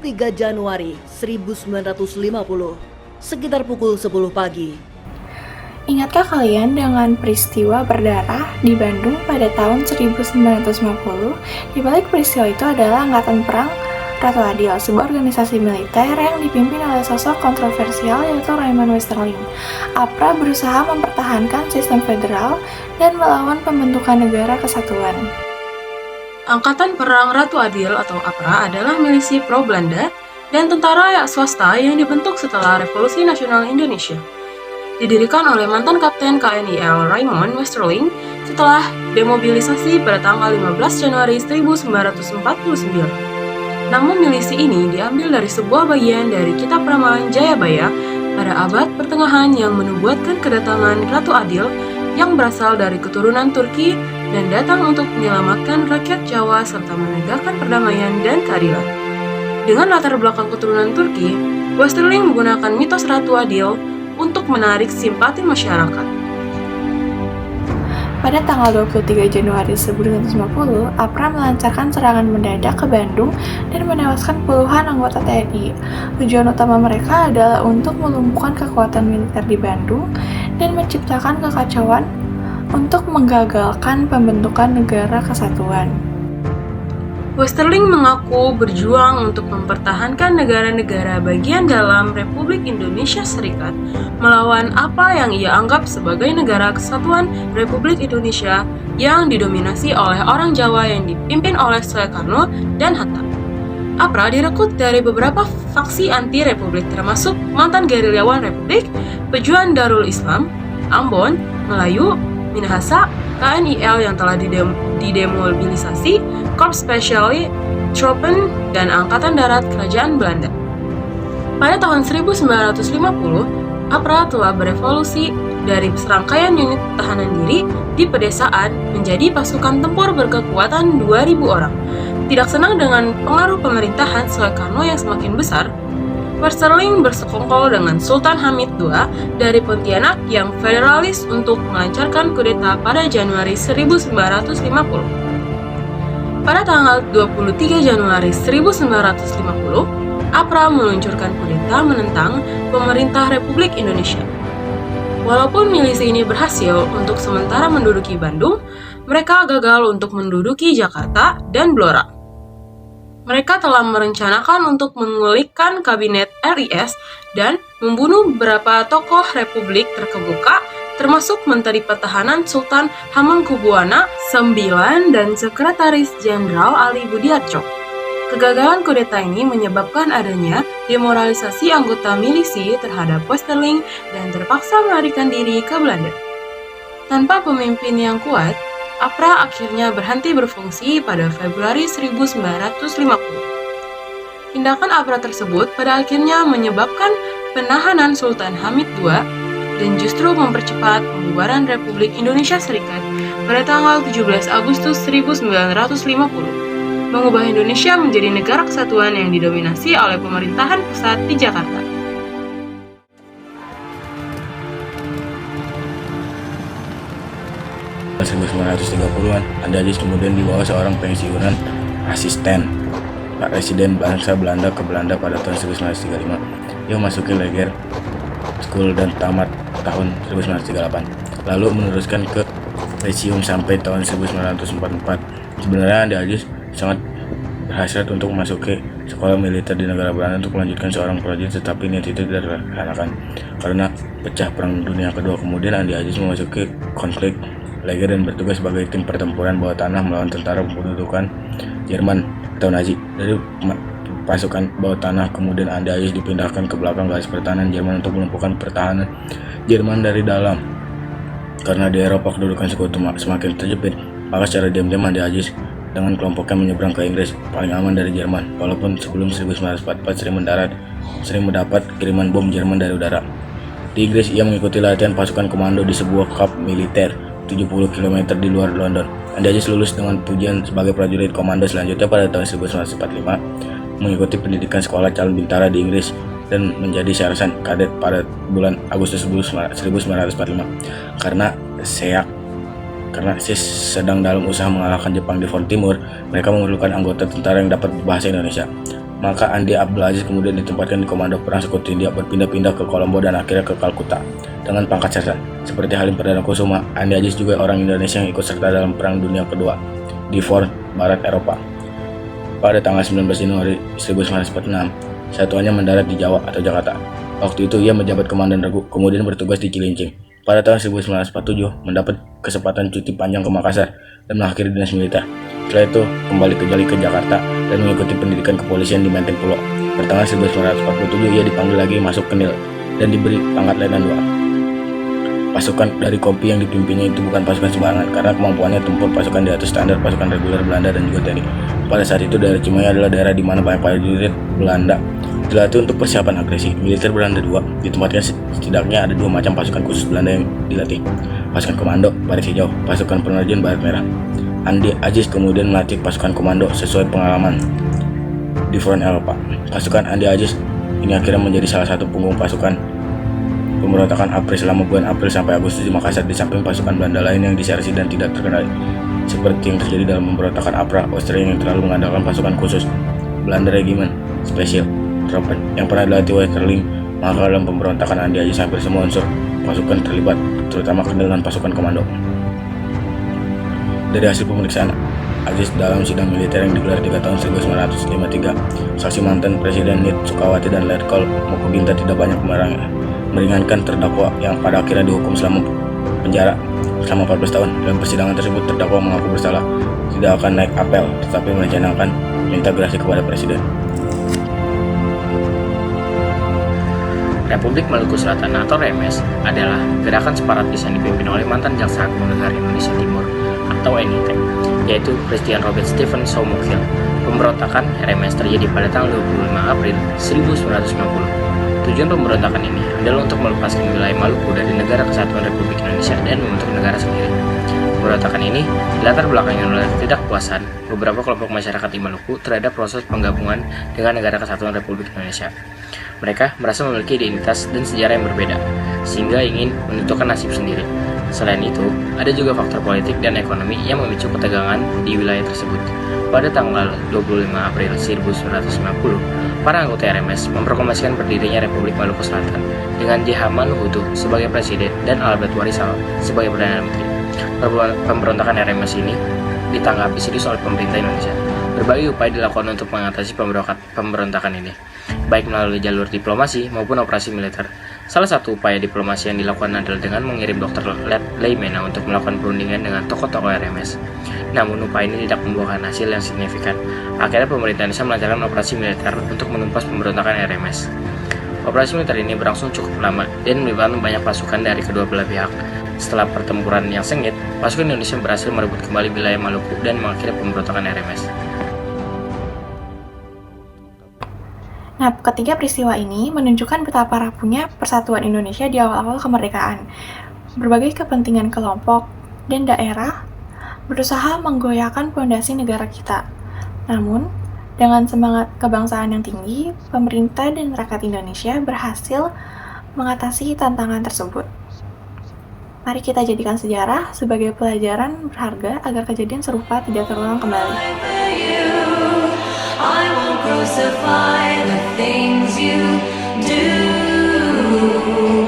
23 Januari 1950, sekitar pukul 10 pagi. Ingatkah kalian dengan peristiwa berdarah di Bandung pada tahun 1950? Di balik peristiwa itu adalah Angkatan Perang Ratu Adil, sebuah organisasi militer yang dipimpin oleh sosok kontroversial yaitu Raymond Westerling. APRA berusaha mempertahankan sistem federal dan melawan pembentukan negara kesatuan. Angkatan Perang Ratu Adil atau APRA adalah milisi pro-Belanda dan tentara swasta yang dibentuk setelah Revolusi Nasional Indonesia. Didirikan oleh mantan Kapten KNIL Raymond Westerling setelah demobilisasi pada tanggal 15 Januari 1949. Nama milisi ini diambil dari sebuah bagian dari Kitab Ramalan Jayabaya pada abad pertengahan yang menubuatkan kedatangan Ratu Adil yang berasal dari keturunan Turki dan datang untuk menyelamatkan rakyat Jawa serta menegakkan perdamaian dan keadilan. Dengan latar belakang keturunan Turki, Westerling menggunakan mitos Ratu Adil untuk menarik simpati masyarakat. Pada tanggal 23 Januari 1950, APRA melancarkan serangan mendadak ke Bandung dan menewaskan puluhan anggota TNI. Tujuan utama mereka adalah untuk melumpuhkan kekuatan militer di Bandung dan menciptakan kekacauan untuk menggagalkan pembentukan negara kesatuan. Westerling mengaku berjuang untuk mempertahankan negara-negara bagian dalam Republik Indonesia Serikat melawan apa yang ia anggap sebagai negara kesatuan Republik Indonesia yang didominasi oleh orang Jawa yang dipimpin oleh Soekarno dan Hatta. APRA direkrut dari beberapa faksi anti-republik termasuk mantan gerilyawan Republik, Pejuang Darul Islam, Ambon, Melayu, Minahasa, KNIL yang telah didemobilisasi, Korps Speciale Troepen, dan Angkatan Darat Kerajaan Belanda. Pada tahun 1950, APRA telah berevolusi dari serangkaian unit pertahanan diri di pedesaan menjadi pasukan tempur berkekuatan 2.000 orang. Tidak senang dengan pengaruh pemerintahan Soekarno yang semakin besar, Westerling bersekongkol dengan Sultan Hamid II dari Pontianak yang federalis untuk melancarkan kudeta pada Januari 1950. Pada tanggal 23 Januari 1950, APRA meluncurkan kudeta menentang pemerintah Republik Indonesia. Walaupun milisi ini berhasil untuk sementara menduduki Bandung, mereka gagal untuk menduduki Jakarta dan Blora. Mereka telah merencanakan untuk mengulikkan kabinet RIS dan membunuh beberapa tokoh Republik terkemuka, termasuk Menteri Pertahanan Sultan Hamengkubuwana IX dan Sekretaris Jenderal Ali Budiarjo. Kegagalan kudeta ini menyebabkan adanya demoralisasi anggota milisi terhadap Westerling dan terpaksa melarikan diri ke Belanda. Tanpa pemimpin yang kuat, APRA akhirnya berhenti berfungsi pada Februari 1950. Tindakan APRA tersebut pada akhirnya menyebabkan penahanan Sultan Hamid II dan justru mempercepat pembubaran Republik Indonesia Serikat pada tanggal 17 Agustus 1950, mengubah Indonesia menjadi negara kesatuan yang didominasi oleh pemerintahan pusat di Jakarta. Tahun 1930-an, Andi Agis kemudian dibawa seorang pensiunan asisten Pak Presiden bangsa Belanda ke Belanda pada tahun 1935. Ia memasuki Leger School dan tamat tahun 1938, lalu meneruskan ke Lyceum sampai tahun 1944. Sebenarnya Andi Agis sangat berhasrat untuk memasuki sekolah militer di negara Belanda untuk melanjutkan seorang prajurit, tetapi niat itu tidak terlaksanakan karena pecah Perang Dunia Kedua. Kemudian Andi Agis memasuki konflik Leger dan bertugas sebagai tim pertempuran bawah tanah melawan tentara pendudukan Jerman atau Nazi. Dari pasukan bawah tanah, kemudian Andi Agis dipindahkan ke belakang garis pertahanan Jerman untuk melumpuhkan pertahanan Jerman dari dalam. Karena di Eropa kedudukan sekutu semakin terjepit, maka secara diam-diam Andi Agis dengan kelompoknya menyeberang ke Inggris, paling aman dari Jerman. Walaupun sebelum 1944 sering mendapat kiriman bom Jerman dari udara. Di Inggris, ia mengikuti latihan pasukan komando di sebuah kamp militer 70 km di luar London. Andi Agis lulus dengan pujian sebagai prajurit komando. Selanjutnya pada tahun 1945 mengikuti pendidikan sekolah calon bintara di Inggris dan menjadi sarjana kadet pada bulan Agustus 1945. Karena sedang dalam usaha mengalahkan Jepang di Front Timur, mereka memerlukan anggota tentara yang dapat berbahasa Indonesia. Maka Andi Abdul Aziz kemudian ditempatkan di Komando Perang Sekutu India, berpindah-pindah ke Kolombo dan akhirnya ke Kalkuta dengan pangkat sersan. Seperti Halim Perdana Kusuma, Andi Aziz juga orang Indonesia yang ikut serta dalam Perang Dunia Kedua di front Barat Eropa. Pada tanggal 19 Januari 1946, satuannya mendarat di Jawa atau Jakarta. Waktu itu ia menjabat Komandan Regu, kemudian bertugas di Cilincing. Pada tahun 1947, mendapat kesempatan cuti panjang ke Makassar dan mengakhiri dinas militer. Setelah itu, kembali ke Jakarta dan mengikuti pendidikan kepolisian di Menteng Pulo. Pertengahan 1947, ia dipanggil lagi masuk ke NIL dan diberi pangkat Letnan 2. Pasukan dari Kompi yang dipimpinnya itu bukan pasukan sembarangan karena kemampuannya tempur pasukan di atas standar pasukan reguler Belanda dan juga TNI. Pada saat itu, daerah Cimahi adalah daerah di mana banyak prajurit Belanda dilatih untuk persiapan agresi. Militer Belanda 2 ditempatkan setidaknya ada 2 macam pasukan khusus Belanda yang dilatih. Pasukan komando baris hijau, pasukan penerjun baret merah. Andi Aziz kemudian melatih pasukan komando sesuai pengalaman di front Eropa. Pasukan Andi Aziz ini akhirnya menjadi salah satu punggung pasukan pemberontakan April selama bulan April sampai Agustus di Makassar, di samping pasukan Belanda lain yang disersi dan tidak terkendali. Seperti yang terjadi dalam pemberontakan APRA Austria yang terlalu mengandalkan pasukan khusus Belanda Regiment Special Troepen yang pernah dilatih oleh Sterling. Maka dalam pemberontakan Andi Aziz hampir semua unsur pasukan terlibat, terutama kendal dan pasukan komando. Dari hasil pemeriksaan Aziz dalam sidang militer yang digelar 3 tahun 1953, saksi mantan Presiden Nit Sukawati dan Letkol Mokobinta tidak banyak meringankan terdakwa yang pada akhirnya dihukum selama penjara selama 14 tahun. Dalam persidangan tersebut, terdakwa mengaku bersalah, tidak akan naik apel, tetapi merencanakan minta gerasi kepada Presiden. Republik Maluku Selatan atau RMS adalah gerakan separatis yang dipimpin oleh mantan Jaksa Agung Negara Indonesia Timur atau NIT, yaitu Christian Robert Stephen Soumukil. Pemberontakan RMS terjadi pada tanggal 25 April 1950. Tujuan pemberontakan ini adalah untuk melepaskan wilayah Maluku dari Negara Kesatuan Republik Indonesia dan membentuk negara sendiri. Pemberontakan ini dilatar belakangi oleh ketidakpuasan beberapa kelompok masyarakat di Maluku terhadap proses penggabungan dengan Negara Kesatuan Republik Indonesia. Mereka merasa memiliki identitas dan sejarah yang berbeda, sehingga ingin menentukan nasib sendiri. Selain itu, ada juga faktor politik dan ekonomi yang memicu ketegangan di wilayah tersebut. Pada tanggal 25 April 1950, para anggota RMS memproklamasikan berdirinya Republik Maluku Selatan dengan J.H. Manuhutu sebagai presiden dan Albert Warisal sebagai perdana menteri. Pemberontakan RMS ini ditanggapi serius oleh pemerintah Indonesia. Berbagai upaya dilakukan untuk mengatasi pemberontakan ini, baik melalui jalur diplomasi maupun operasi militer. Salah satu upaya diplomasi yang dilakukan adalah dengan mengirim Dr. Leimena untuk melakukan perundingan dengan tokoh-tokoh RMS. Namun upaya ini tidak membuahkan hasil yang signifikan. Akhirnya pemerintah Indonesia melancarkan operasi militer untuk menumpas pemberontakan RMS. Operasi militer ini berlangsung cukup lama dan melibatkan banyak pasukan dari kedua belah pihak. Setelah pertempuran yang sengit, pasukan Indonesia berhasil merebut kembali wilayah Maluku dan mengakhiri pemberontakan RMS. Nah, ketiga peristiwa ini menunjukkan betapa rapuhnya persatuan Indonesia di awal-awal kemerdekaan. Berbagai kepentingan kelompok dan daerah berusaha menggoyahkan fondasi negara kita. Namun, dengan semangat kebangsaan yang tinggi, pemerintah dan rakyat Indonesia berhasil mengatasi tantangan tersebut. Mari kita jadikan sejarah sebagai pelajaran berharga agar kejadian serupa tidak terulang kembali. I won't crucify the things you do.